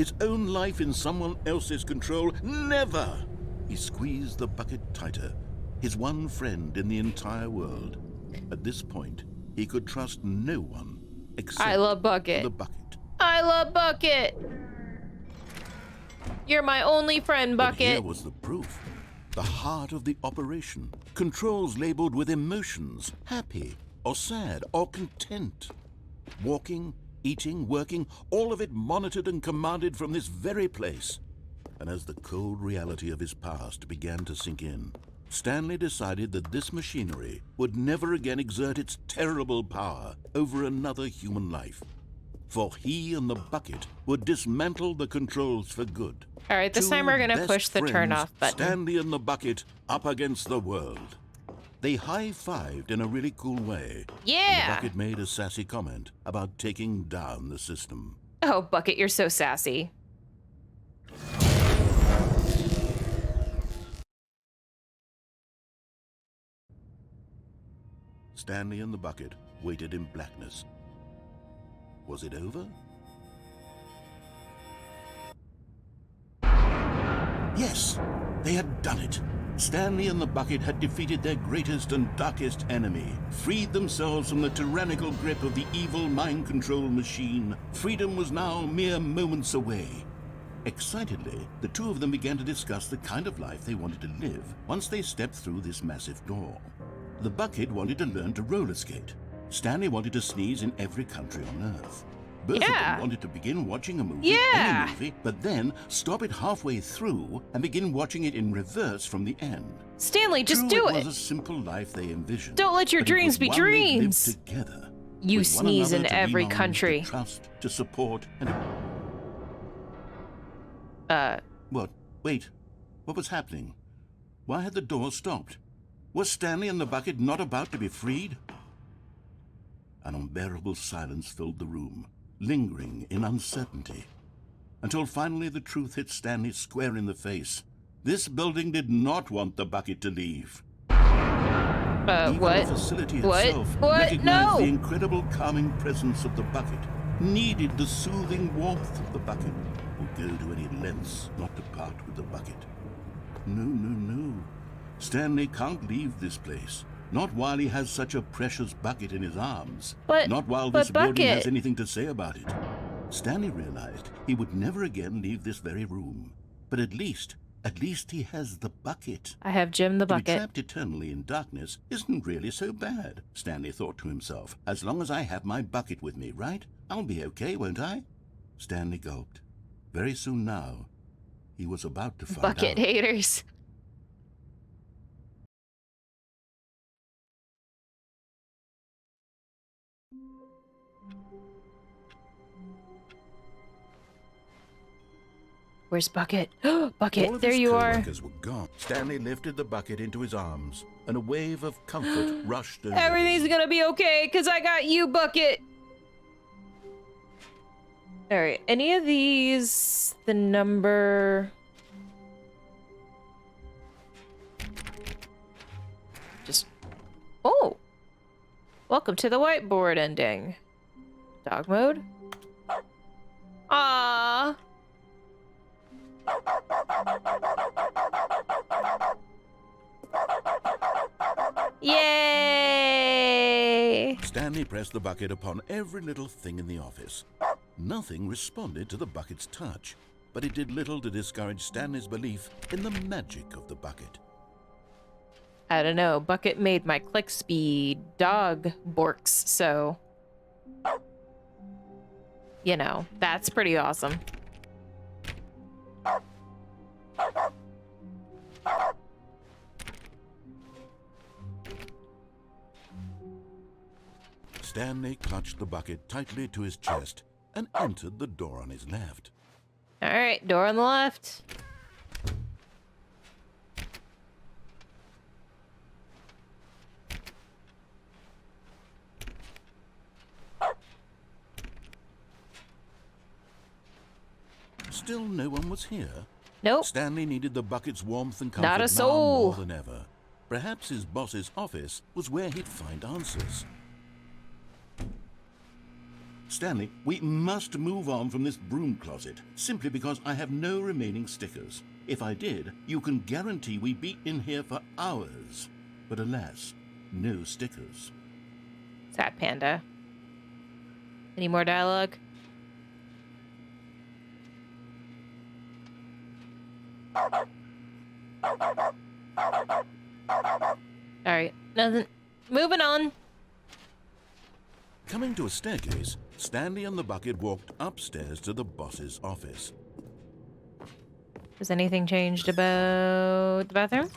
His own life in someone else's control? Never! He squeezed the bucket tighter. His one friend in the entire world. At this point, he could trust no one except I love Bucket. the bucket. I love Bucket. You're my only friend, Bucket. But here was the proof. The heart of the operation. Controls labeled with emotions, happy or sad or content. Walking, eating, working, all of it monitored and commanded from this very place. And as the cold reality of his past began to sink in, Stanley decided that this machinery would never again exert its terrible power over another human life. For he and the bucket would dismantle the controls for good. All right, this time we're going to push the turn off button. Stanley and the bucket up against the world. They high-fived in a really cool way. Yeah! And the bucket made a sassy comment about taking down the system. Oh, Bucket, you're so sassy. Stanley and the bucket waited in blackness. Was it over? Yes, they had done it. Stanley and the bucket had defeated their greatest and darkest enemy, freed themselves from the tyrannical grip of the evil mind control machine. Freedom was now mere moments away. Excitedly, the two of them began to discuss the kind of life they wanted to live once they stepped through this massive door. The bucket wanted to learn to roller skate. Stanley wanted to sneeze in every country on Earth. Both of them wanted to begin watching a movie, any movie, but then stop it halfway through and begin watching it in reverse from the end. Stanley, just True, do it it. was a simple life they envisioned. Don't let your dreams be dreams. Together, you sneeze in every country. To trust, to support, and What? Wait. What was happening? Why had the door stopped? Was Stanley and the bucket not about to be freed? An unbearable silence filled the room, lingering in uncertainty, until finally the truth hit Stanley square in the face. This building did not want the bucket to leave. Even what? the facility What? itself What? recognized No! the incredible calming presence of the bucket, needed the soothing warmth of the bucket, would go to any lengths not to part with the bucket. No, no, no. Stanley can't leave this place. Not while he has such a precious bucket in his arms. Not while this building has anything to say about it. Stanley realized he would never again leave this very room. But at least he has the bucket. I have Jim the bucket. To be trapped eternally in darkness isn't really so bad, Stanley thought to himself. As long as I have my bucket with me, right? I'll be okay, won't I? Stanley gulped. Very soon now, he was about to find out. Bucket haters. Where's Bucket? Bucket, there you are. Were gone. Stanley lifted the bucket into his arms, and a wave of comfort rushed over. Everything's gonna be okay, because I got you, Bucket. Alright, any of these, the number... Just... Oh! Welcome to the whiteboard ending. Dog mode? Aww! Yay! Stanley pressed the bucket upon every little thing in the office. Nothing responded to the bucket's touch, but it did little to discourage Stanley's belief in the magic of the bucket. I don't know, Bucket made my click speed dog borks, so... You know, that's pretty awesome. Stanley clutched the bucket tightly to his chest and entered the door on his left. All right, door on the left. Still no one was here. Nope. Stanley needed the bucket's warmth and comfort Not a now soul. more than ever. Perhaps his boss's office was where he'd find answers. Stanley, we must move on from this broom closet, simply because I have no remaining stickers. If I did, you can guarantee we'd be in here for hours. But alas, no stickers. Sad panda. Any more dialogue? Alright, nothing. Moving on. Coming to a staircase, Stanley and the bucket walked upstairs to the boss's office. Has anything changed about the bathroom?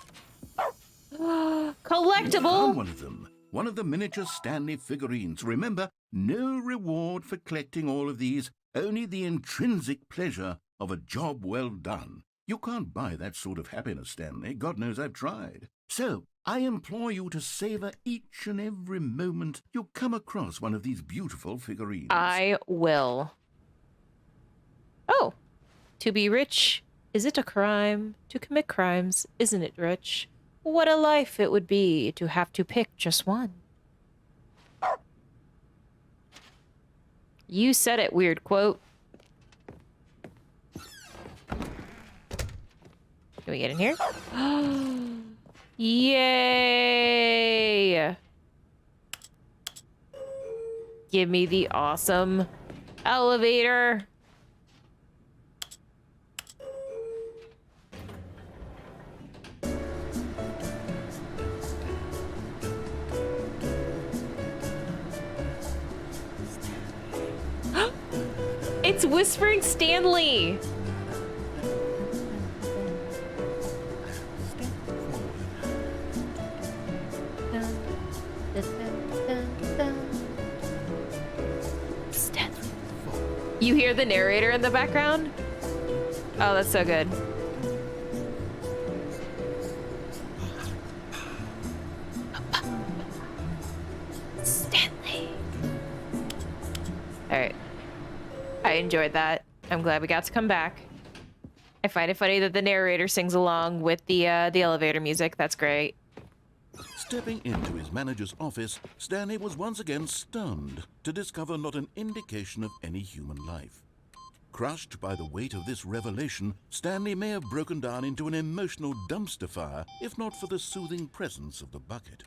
Collectible! One of them. One of the miniature Stanley figurines. Remember, no reward for collecting all of these, only the intrinsic pleasure of a job well done. You can't buy that sort of happiness, Stanley. God knows I've tried. So, I implore you to savor each and every moment you come across one of these beautiful figurines. I will. Oh. To be rich, is it a crime? To commit crimes, isn't it rich? What a life it would be to have to pick just one. You said it, weird quote. Can we get in here? Yay! Give me the awesome elevator. It's Whispering Stanley. You hear the narrator in the background? Oh, that's so good. Stanley. All right. I enjoyed that. I'm glad we got to come back. I find it funny that the narrator sings along with the elevator music. That's great. Stepping into his manager's office, Stanley was once again stunned to discover not an indication of any human life. Crushed by the weight of this revelation, Stanley may have broken down into an emotional dumpster fire if not for the soothing presence of the bucket.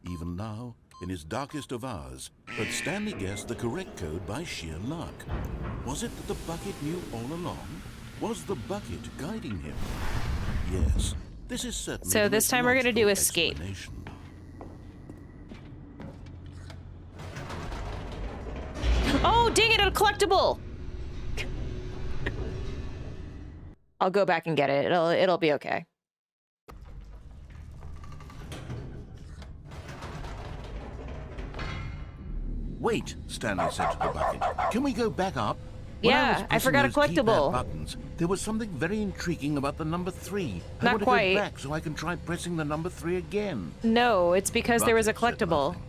Even now, in his darkest of hours, but Stanley guessed the correct code by sheer luck. Was it that the bucket knew all along? Was the bucket guiding him? Yes, this is certainly. So this time we're going to do escape. Oh, dang it, a collectible! I'll go back and get it. It'll be okay. Wait, Stanley said to the bucket. Can we go back up? Yeah, I forgot a collectible. Buttons, there was something very intriguing about the number 3. I Not want to quite. go back so I can try pressing the number 3 again. No, it's because there was a Bucket said collectible. nothing.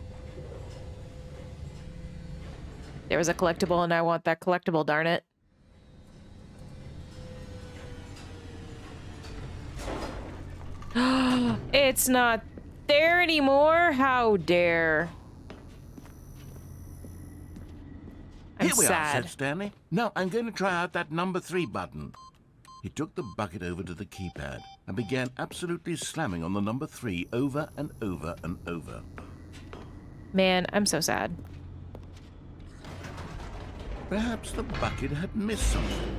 There was a collectible and I want that collectible, darn it. It's not there anymore? How dare. I'm Here we are, sad. said Stanley. Now I'm going to try out that number 3 button. He took the bucket over to the keypad and began absolutely slamming on the number 3 over and over and over. Man, I'm so sad. Perhaps the bucket had missed something.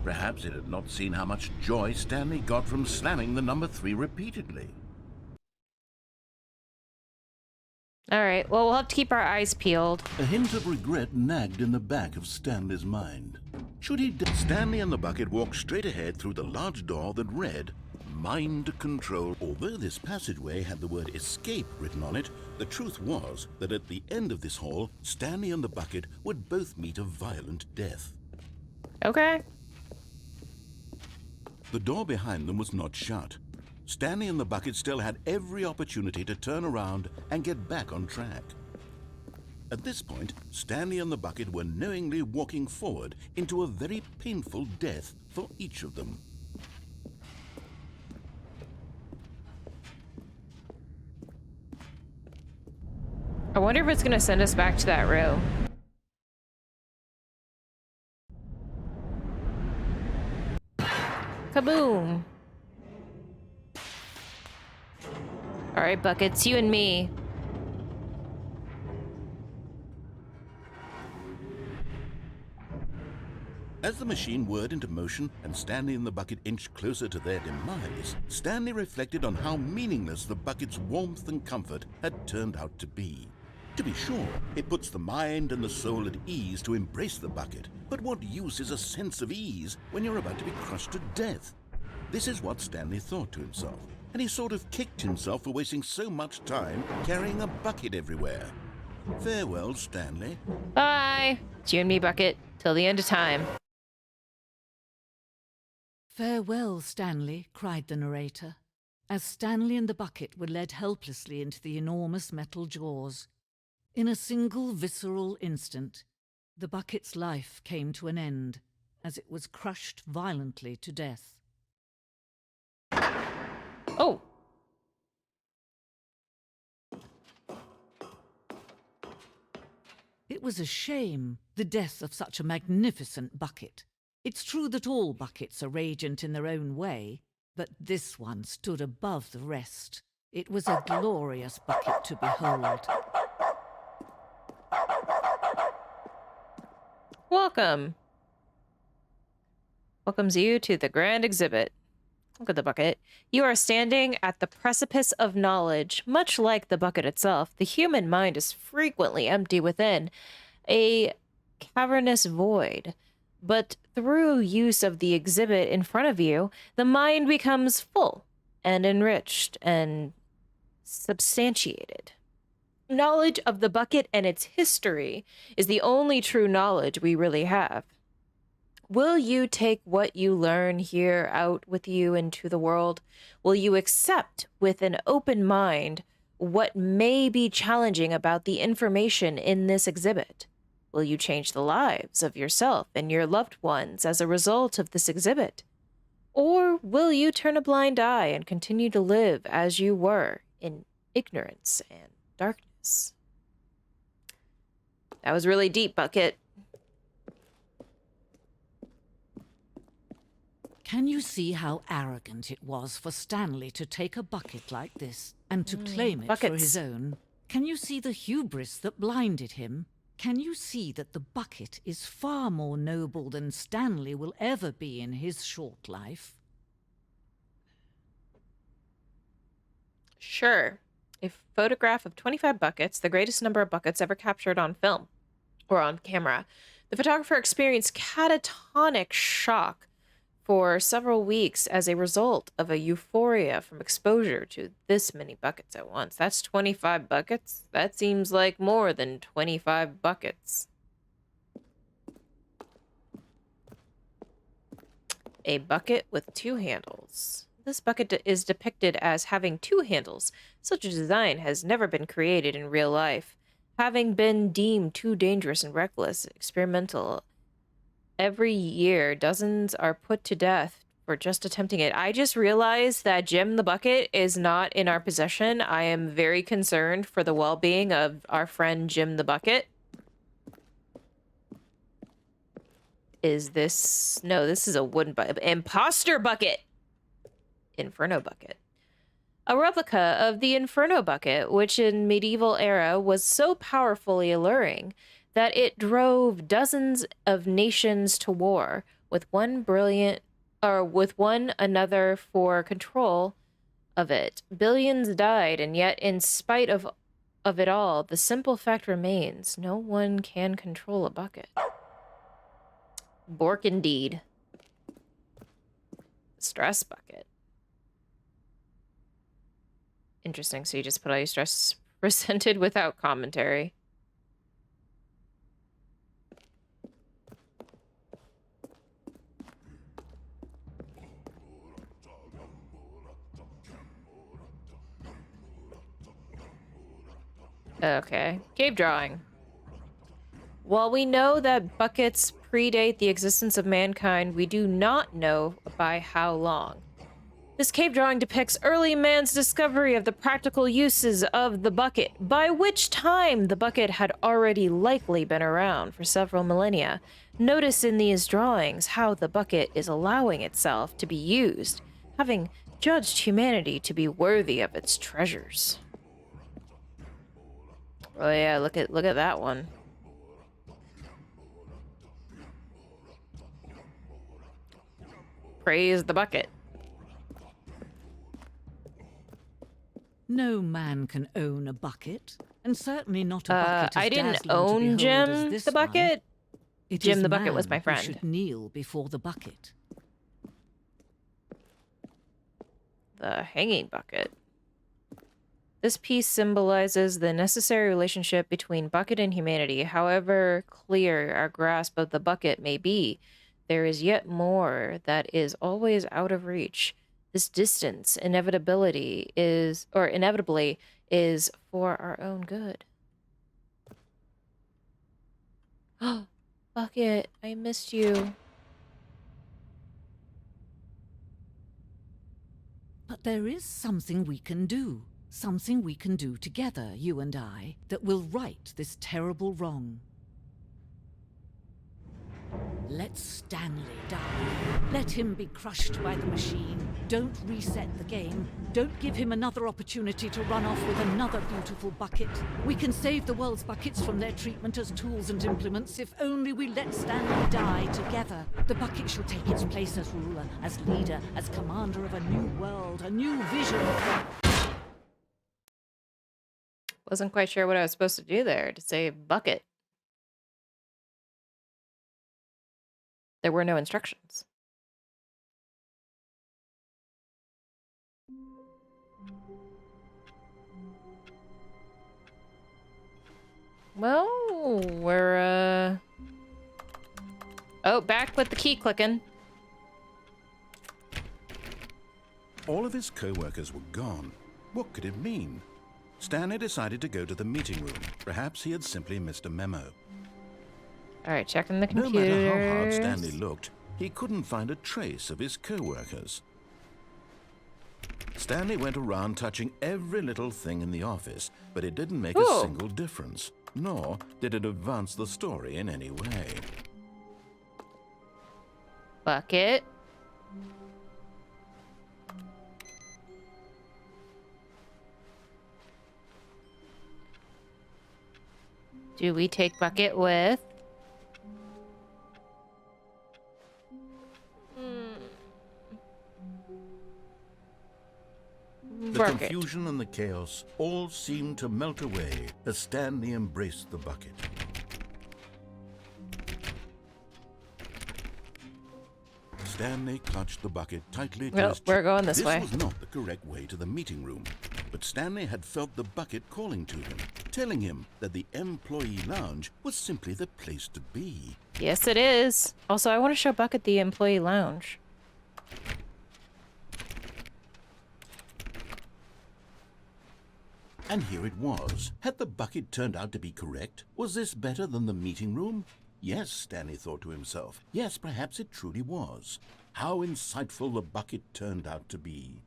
Perhaps it had not seen how much joy Stanley got from slamming the number 3 repeatedly. All right, well, we'll have to keep our eyes peeled. A hint of regret nagged in the back of Stanley's mind. Should he... Stanley and the bucket walked straight ahead through the large door that read, Mind Control. Although this passageway had the word escape written on it, the truth was that at the end of this hall, Stanley and the bucket would both meet a violent death. Okay. The door behind them was not shut. Stanley and the bucket still had every opportunity to turn around and get back on track. At this point, Stanley and the bucket were knowingly walking forward into a very painful death for each of them. I wonder if it's going to send us back to that room. Kaboom. All right, buckets, you and me. As the machine whirred into motion and Stanley and the bucket inched closer to their demise, Stanley reflected on how meaningless the bucket's warmth and comfort had turned out to be. To be sure, it puts the mind and the soul at ease to embrace the bucket, but what use is a sense of ease when you're about to be crushed to death? This is what Stanley thought to himself, and he sort of kicked himself for wasting so much time carrying a bucket everywhere. Farewell, Stanley. Bye. It's you and me, bucket, till the end of time. "Farewell, Stanley," cried the narrator, as Stanley and the bucket were led helplessly into the enormous metal jaws. In a single visceral instant, the bucket's life came to an end as it was crushed violently to death. Oh. It was a shame, the death of such a magnificent bucket. It's true that all buckets are radiant in their own way, but this one stood above the rest. It was a glorious bucket to behold. Welcome. Welcomes you to the grand exhibit. Look at the bucket. You are standing at the precipice of knowledge. Much like the bucket itself, the human mind is frequently empty within, a cavernous void. But through use of the exhibit in front of you, the mind becomes full and enriched and substantiated. Knowledge of the bucket and its history is the only true knowledge we really have. Will you take what you learn here out with you into the world? Will you accept with an open mind what may be challenging about the information in this exhibit? Will you change the lives of yourself and your loved ones as a result of this exhibit? Or will you turn a blind eye and continue to live as you were in ignorance and darkness? That was really deep, Bucket. Can you see how arrogant it was for Stanley to take a bucket like this and to claim it for his own? Can you see the hubris that blinded him? Can you see that the bucket is far more noble than Stanley will ever be in his short life? Sure. A photograph of 25 buckets, the greatest number of buckets ever captured on film or on camera. The photographer experienced catatonic shock for several weeks as a result of a euphoria from exposure to this many buckets at once. That's 25 buckets. That seems like more than 25 buckets. A bucket with two handles. This bucket is depicted as having two handles. Such a design has never been created in real life, having been deemed too dangerous and reckless, experimental. Every year, dozens are put to death for just attempting it. I just realized that Jim the Bucket is not in our possession. I am very concerned for the well-being of our friend Jim the Bucket. Is this... No, this is a wooden bucket. Imposter Bucket! Inferno Bucket. A replica of the Inferno Bucket, which in medieval era was so powerfully alluring that it drove dozens of nations to war with one another for control of it. Billions died, and yet in spite of it all, the simple fact remains, no one can control a bucket. Bork indeed. Stress bucket. Interesting, so you just put all your stress presented without commentary. Okay, cave drawing. While we know that buckets predate the existence of mankind, we do not know by how long. This cave drawing depicts early man's discovery of the practical uses of the bucket, by which time the bucket had already likely been around for several millennia. Notice in these drawings how the bucket is allowing itself to be used, having judged humanity to be worthy of its treasures. Oh yeah, look at that one. Praise the bucket. No man can own a bucket, and certainly not a bucket as I didn't dazzling to own behold Jim as this the bucket. one. It Jim is the bucket was man my friend. who should kneel before the bucket. The hanging bucket. This piece symbolizes the necessary relationship between bucket and humanity. However clear our grasp of the bucket may be, there is yet more that is always out of reach. This distance inevitably is for our own good. Oh, bucket, I missed you. But there is something we can do. Something we can do together, you and I, that will right this terrible wrong. Let Stanley die. Let him be crushed by the machine. Don't reset the game. Don't give him another opportunity to run off with another beautiful bucket. We can save the world's buckets from their treatment as tools and implements if only we let Stanley die together. The bucket shall take its place as ruler, as leader, as commander of a new world, a new vision. Wasn't quite sure what I was supposed to do there to save bucket. There were no instructions. Well, we're, oh, back with the key clicking. All of his co-workers were gone. What could it mean? Stanley decided to go to the meeting room. Perhaps he had simply missed a memo. All right, checking the No computers. matter how hard Stanley looked, he couldn't find a trace of his co-workers. Stanley went around touching every little thing in the office, but it didn't make a single difference, nor did it advance the story in any way. Bucket. Do we take bucket with? The confusion and the chaos all seemed to melt away as Stanley embraced the bucket. Stanley clutched the bucket tightly to his chest. We're going this way. This was not the correct way to the meeting room, but Stanley had felt the bucket calling to him, telling him that the employee lounge was simply the place to be. Yes, it is. Also, I want to show Bucket the employee lounge. And here it was. Had the bucket turned out to be correct? Was this better than the meeting room? Yes, Stanley thought to himself. Yes, perhaps it truly was. How insightful the bucket turned out to be.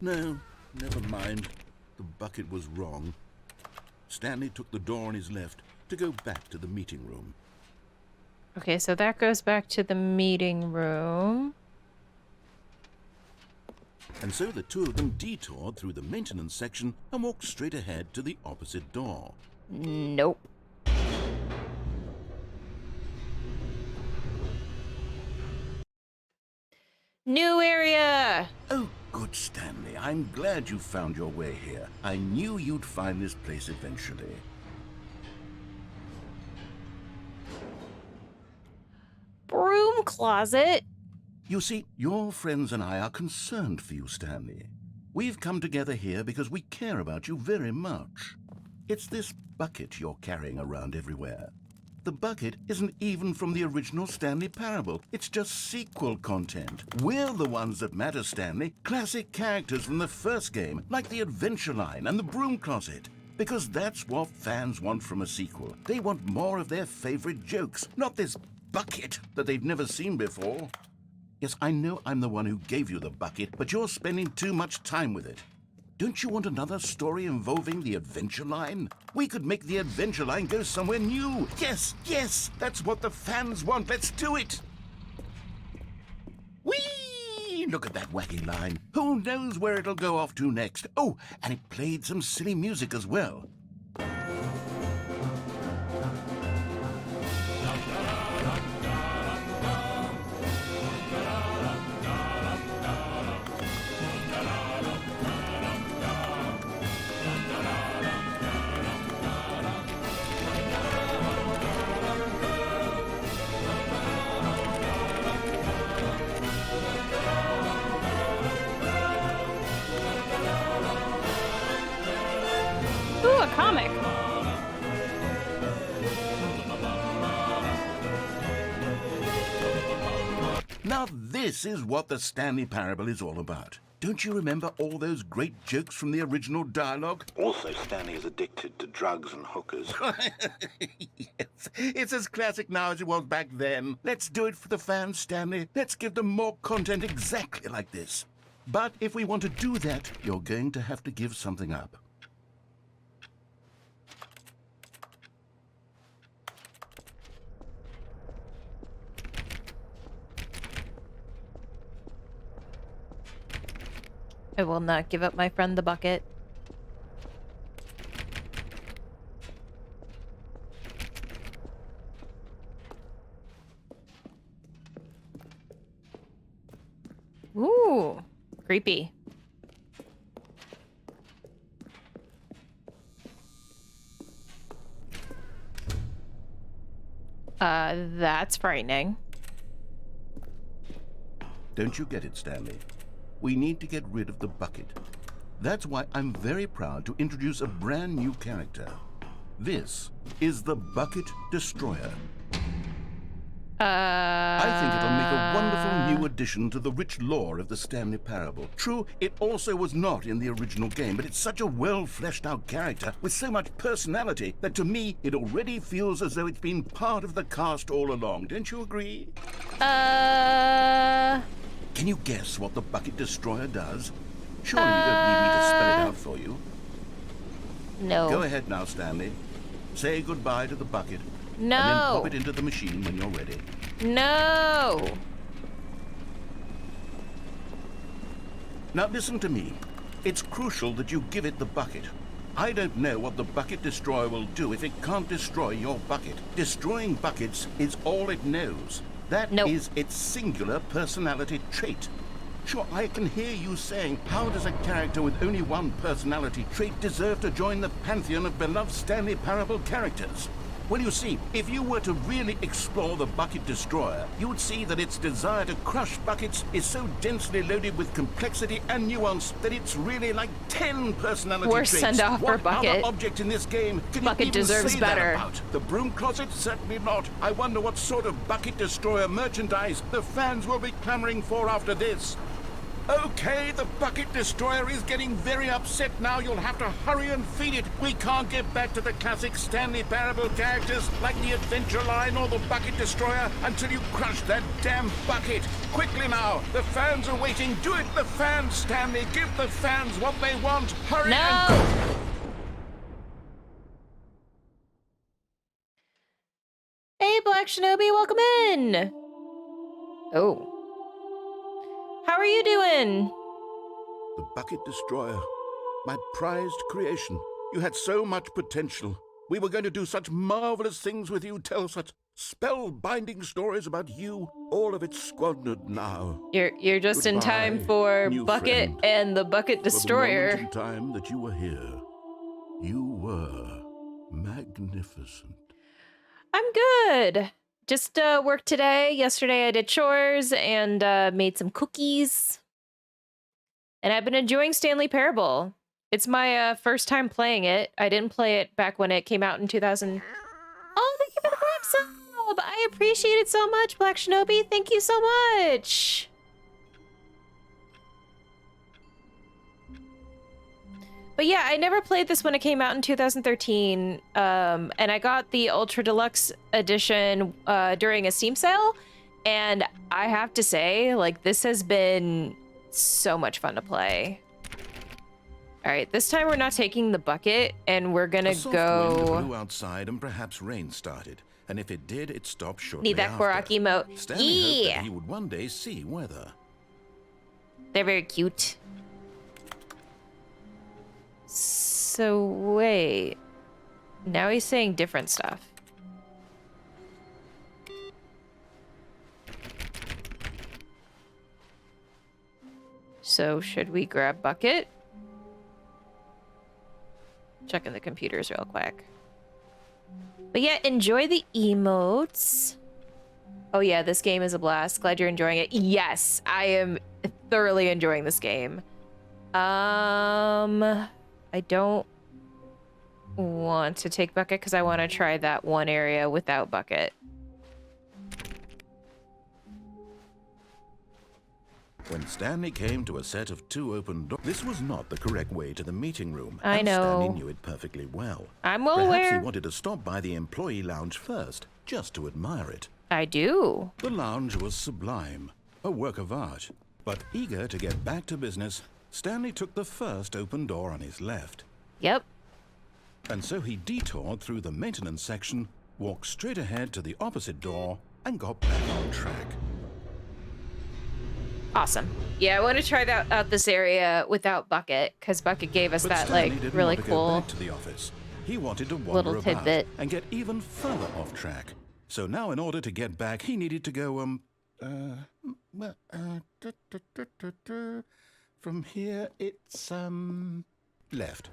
No, never mind. The bucket was wrong. Stanley took the door on his left to go back to the meeting room. Okay, so that goes back to the meeting room. And so the two of them detoured through the maintenance section and walked straight ahead to the opposite door. Nope. New area! Oh, good, Stanley. I'm glad you found your way here. I knew you'd find this place eventually. Broom closet? You see, your friends and I are concerned for you, Stanley. We've come together here because we care about you very much. It's this bucket you're carrying around everywhere. The bucket isn't even from the original Stanley Parable. It's just sequel content. We're the ones that matter, Stanley. Classic characters from the first game, like the Adventure Line and the Broom Closet. Because that's what fans want from a sequel. They want more of their favorite jokes, not this bucket that they've never seen before. Yes, I know I'm the one who gave you the bucket, but you're spending too much time with it. Don't you want another story involving the adventure line? We could make the adventure line go somewhere new. Yes, yes, that's what the fans want. Let's do it. Whee! Look at that wacky line. Who knows where it'll go off to next? Oh, and it played some silly music as well. Ooh, a comic. Now this is what the Stanley Parable is all about. Don't you remember all those great jokes from the original dialogue? Also, Stanley is addicted to drugs and hookers. Yes, it's as classic now as it was back then. Let's do it for the fans, Stanley. Let's give them more content exactly like this. But if we want to do that, you're going to have to give something up. I will not give up my friend the bucket. Ooh, creepy. That's frightening. Don't you get it, Stanley? We need to get rid of the bucket. That's why I'm very proud to introduce a brand new character. This is the Bucket Destroyer. I think it'll make a wonderful new addition to the rich lore of the Stanley Parable. True, it also was not in the original game, but it's such a well-fleshed-out character with so much personality that to me, it already feels as though it's been part of the cast all along. Don't you agree? Can you guess what the Bucket Destroyer does? Surely you don't need me to spell it out for you. No. Go ahead now, Stanley. Say goodbye to the bucket. No. And then pop it into the machine when you're ready. No. Now listen to me. It's crucial that you give it the bucket. I don't know what the Bucket Destroyer will do if it can't destroy your bucket. Destroying buckets is all it knows. That is its singular personality trait. Sure, I can hear you saying, how does a character with only one personality trait deserve to join the pantheon of beloved Stanley Parable characters? Well, you see, if you were to really explore the Bucket Destroyer, you would see that its desire to crush buckets is so densely loaded with complexity and nuance that it's really like 10 personality traits. Send off for Bucket. What other object in this game can Bucket you even deserves say better. that about? The broom closet? Certainly not. I wonder what sort of Bucket Destroyer merchandise the fans will be clamoring for after this. Okay, the Bucket Destroyer is getting very upset now. You'll have to hurry and feed it. We can't get back to the classic Stanley Parable characters like the Adventure Line or the Bucket Destroyer until you crush that damn bucket. Quickly now, the fans are waiting. Do it, the fans, Stanley. Give the fans what they want. Hurry and go. Hey, Black Shinobi, welcome in. Oh. How are you doing? The Bucket Destroyer, my prized creation. You had so much potential. We were going to do such marvelous things with you, tell such spellbinding stories about you. All of it squandered now. You're just in time for Bucket friend. and the Bucket Destroyer. For the moment in time that you were here, you were magnificent. I'm good. Just worked today. Yesterday I did chores and made some cookies. And I've been enjoying Stanley Parable. It's my first time playing it. I didn't play it back when it came out in 2000. Oh, thank you for the Prime sub! I appreciate it so much, Black Shinobi. Thank you so much. But yeah, I never played this when it came out in 2013, and I got the Ultra Deluxe edition during a Steam sale, and I have to say, like, this has been so much fun to play. All right, this time we're not taking the bucket, and we're gonna go. Wind blew outside, and perhaps rain started. And if it did, it stopped shortly. Need that Korok emote. Stanley hoped that he would one day see weather. They're very cute. So wait, now he's saying different stuff. So should we grab bucket? Checking the computers real quick. But yeah, enjoy the emotes. Oh yeah, this game is a blast. Glad you're enjoying it. Yes, I am thoroughly enjoying this game. I don't want to take bucket because I want to try that one area without bucket. When Stanley came to a set of 2 open doors, this was not the correct way to the meeting room. I know. Stanley knew it perfectly well. I'm well Perhaps aware. he wanted to stop by the employee lounge first, just to admire it. I do. The lounge was sublime, a work of art. But eager to get back to business, Stanley took the first open door on his left. Yep. And so he detoured through the maintenance section, walked straight ahead to the opposite door, and got back on track. Awesome. Yeah, I want to try that out this area without bucket because bucket gave us But that Stanley like didn't really want to cool go back to the office. He wanted to wander little about tidbit. and get even further off track. So now, in order to get back, he needed to go from here it's left.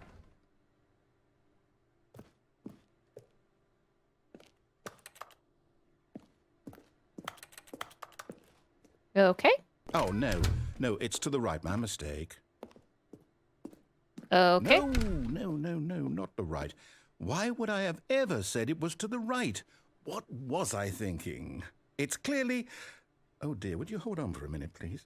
Okay. Oh no, it's to the right. My mistake. Okay. No, not the right. Why would I have ever said it was to the right? What was I thinking? It's clearly... Oh dear, would you hold on for a minute, please?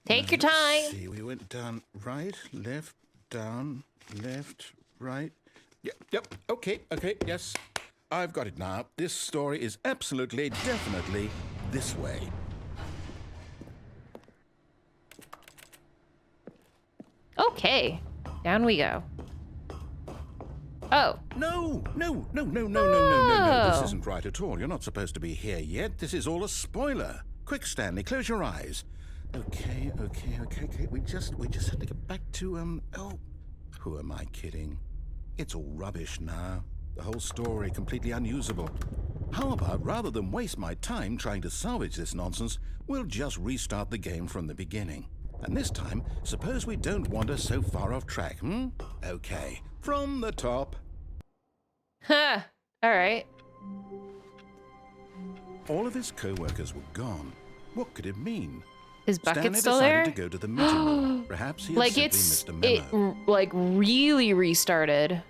Take your Let's time. see, we went down right, left, down, left, right. Yep, okay, yes. I've got it now. This story is absolutely, definitely this way. Okay. Down we go. Oh. No. This isn't right at all. You're not supposed to be here yet. This is all a spoiler. Quick, Stanley, close your eyes. Okay. We just have to get back to, oh, who am I kidding? It's all rubbish now. The whole story completely unusable. How about, rather than waste my time trying to salvage this nonsense, we'll just restart the game from the beginning. And this time, suppose we don't wander so far off track, Okay, from the top. Huh. All right. All of his co-workers were gone. What could it mean? Is bucket Stanley still decided there? to go to the meeting room. Perhaps he had Like simply missed a it memo. like really restarted.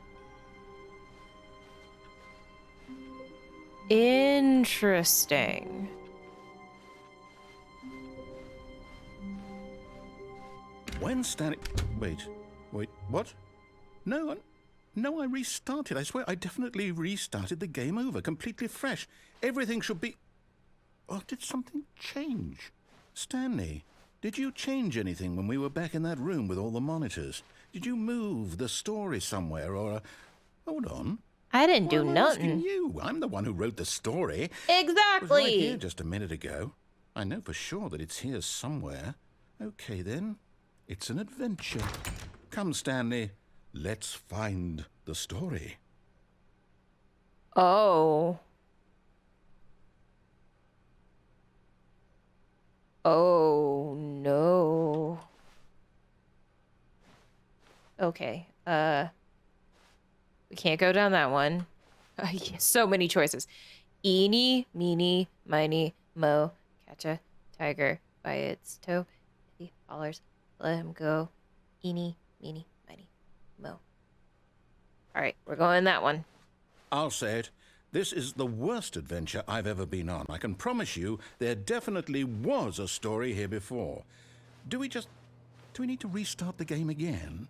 Interesting. When Stanley... Wait, what? No, I restarted. I swear, I definitely restarted the game over, completely fresh. Everything should be... Oh, did something change? Stanley, did you change anything when we were back in that room with all the monitors? Did you move the story somewhere, or... Hold on. I didn't do I'm nothing. asking you. I'm the one who wrote the story. Exactly. It was right here just a minute ago. I know for sure that it's here somewhere. Okay, then. It's an adventure. Come, Stanley. Let's find the story. Oh. Oh, no. Okay. We can't go down that one. So many choices. Eeny, meeny, miny, mo. Catch a tiger by its toe. If he hollers, let him go. Eeny, meeny, miny, mo. All right, we're going that one. I'll say it. This is the worst adventure I've ever been on. I can promise you there definitely was a story here before. Do we just Do we need to restart the game again?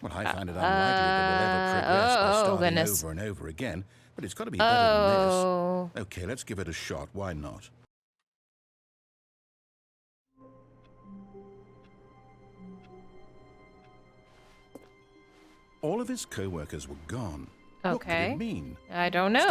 Well, I find it unlikely that we'll ever progress by starting over and over again, but it's got to be better than this. Okay, let's give it a shot. Why not? All of his co-workers were gone. Okay. What could it mean? I don't know.